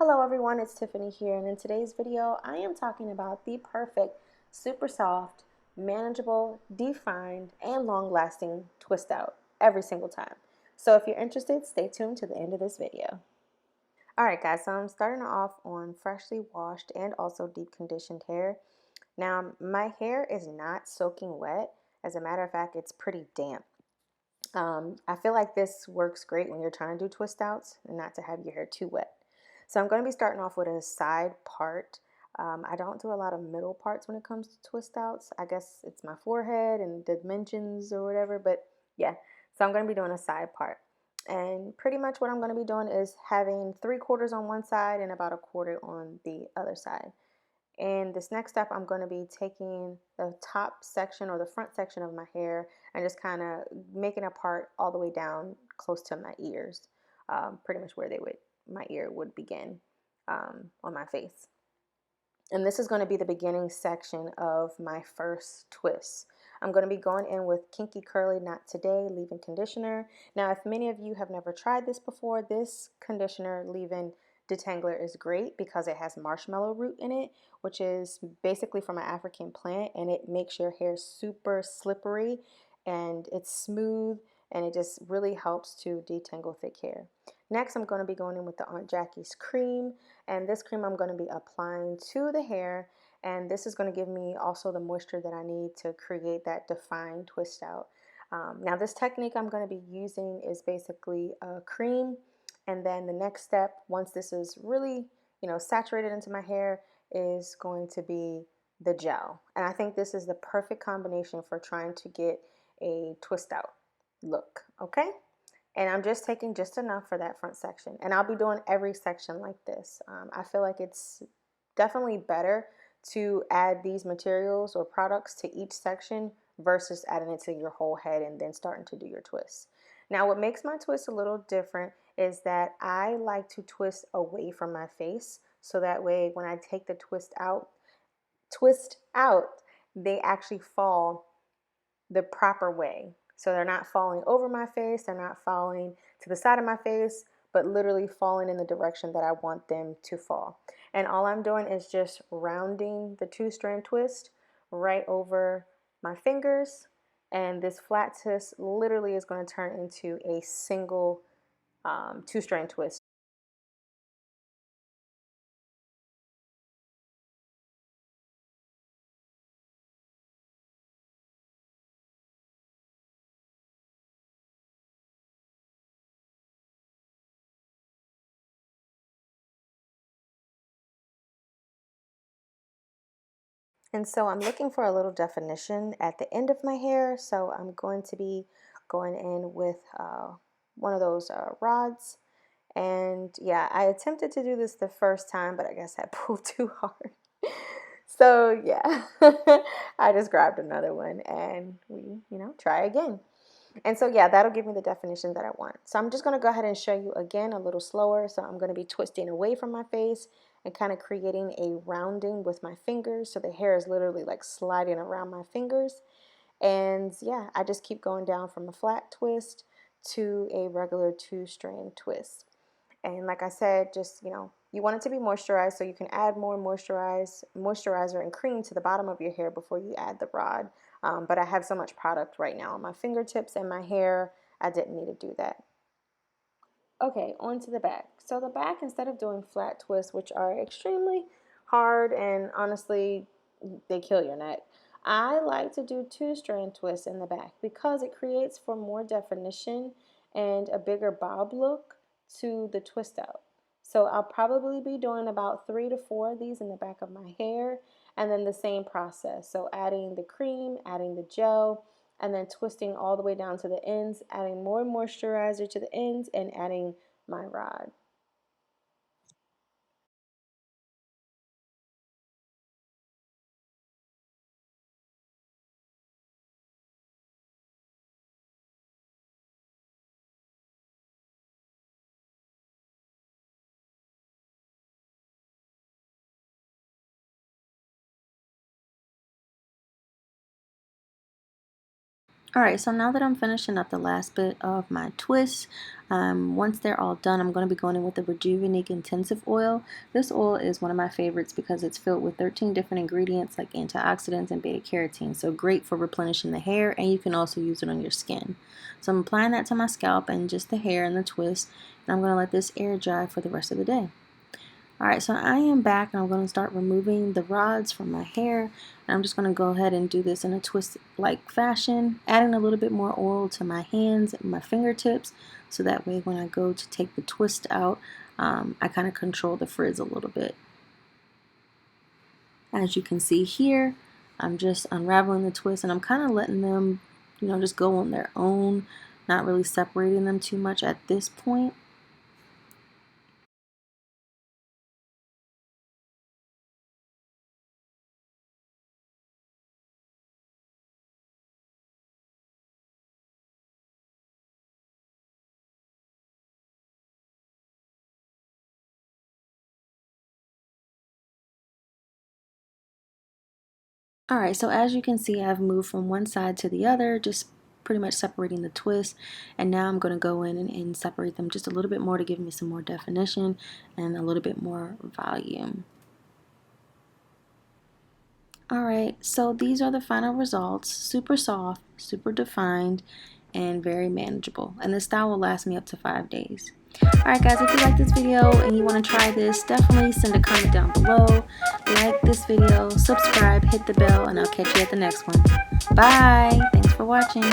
Hello everyone, it's Tiffany here, and in today's video I am talking about the perfect, super soft, manageable, defined, and long-lasting twist out every single time. So if you're interested, stay tuned to the end of this video. Alright guys, so I'm starting off on freshly washed and also deep conditioned hair. Now my hair is not soaking wet. As a matter of fact, it's pretty damp. I feel like this works great when you're trying to do twist outs and not to have your hair too wet. So I'm going to be starting off with a side part. I don't do a lot of middle parts when it comes to twist outs. I guess it's my forehead and dimensions or whatever, but yeah. So I'm going to be doing a side part. And pretty much what I'm going to be doing is having 3/4 on one side and about 1/4 on the other side. And this next step, I'm going to be taking the top section or the front section of my hair and just kind of making a part all the way down close to my ears, pretty much where my ear would begin on my face. And this is going to be the beginning section of my first twist. I'm going to be going in with Kinky Curly Not Today leave-in conditioner. Now, if many of you have never tried this before, this conditioner leave-in detangler is great because it has marshmallow root in it, which is basically from an African plant, and it makes your hair super slippery and it's smooth, and it just really helps to detangle thick hair. Next, I'm going to be going in with the Aunt Jackie's cream, and this cream I'm going to be applying to the hair, and this is going to give me also the moisture that I need to create that defined twist out. Now this technique I'm going to be using is basically a cream, and then the next step, once this is really saturated into my hair, is going to be the gel. And I think this is the perfect combination for trying to get a twist out look. Okay, and I'm just taking just enough for that front section, and I'll be doing every section like this. I feel like it's definitely better to add these materials or products to each section versus adding it to your whole head and then starting to do your twists. Now what makes my twist a little different is that I like to twist away from my face, so that way when I take the twist out, they actually fall the proper way. So they're not falling over my face, they're not falling to the side of my face, but literally falling in the direction that I want them to fall. And all I'm doing is just rounding the 2-strand twist right over my fingers, and this flat twist literally is going to turn into a single 2-strand twist. And so I'm looking for a little definition at the end of my hair, so I'm going to be going in with one of those rods. And yeah, I attempted to do this the first time, but I guess I pulled too hard. So yeah, I just grabbed another one and try again. And so yeah, that'll give me the definition that I want. So I'm just going to go ahead and show you again a little slower. So I'm going to be twisting away from my face and kind of creating a rounding with my fingers. So the hair is literally like sliding around my fingers. And yeah, I just keep going down from a flat twist to a regular 2-strand twist. And like I said, just, you want it to be moisturized, so you can add more moisturizer and cream to the bottom of your hair before you add the rod. But I have so much product right now on my fingertips and my hair, I didn't need to do that. Okay, on to the back. So the back, instead of doing flat twists, which are extremely hard and honestly, they kill your neck, I like to do 2-strand twists in the back because it creates for more definition and a bigger bob look to the twist out. So I'll probably be doing about 3 to 4 of these in the back of my hair, and then the same process. So adding the cream, adding the gel, and then twisting all the way down to the ends, adding more moisturizer to the ends, and adding my rod. Alright, so now that I'm finishing up the last bit of my twists, once they're all done, I'm going to be going in with the Rejuvenate Intensive Oil. This oil is one of my favorites because it's filled with 13 different ingredients like antioxidants and beta carotene. So great for replenishing the hair, and you can also use it on your skin. So I'm applying that to my scalp and just the hair and the twist, and I'm going to let this air dry for the rest of the day. Alright, so I am back and I'm going to start removing the rods from my hair. And I'm just going to go ahead and do this in a twist-like fashion, adding a little bit more oil to my hands and my fingertips, so that way when I go to take the twist out, I kind of control the frizz a little bit. As you can see here, I'm just unraveling the twist and I'm kind of letting them, just go on their own, not really separating them too much at this point. Alright, so as you can see, I've moved from one side to the other, just pretty much separating the twist, and now I'm going to go in and separate them just a little bit more to give me some more definition and a little bit more volume. Alright, so these are the final results. Super soft, super defined, and very manageable. And this style will last me up to 5 days. Alright guys, if you like this video and you want to try this, definitely send a comment down below. Like this video, subscribe, hit the bell, and I'll catch you at the next one. Bye! Thanks for watching.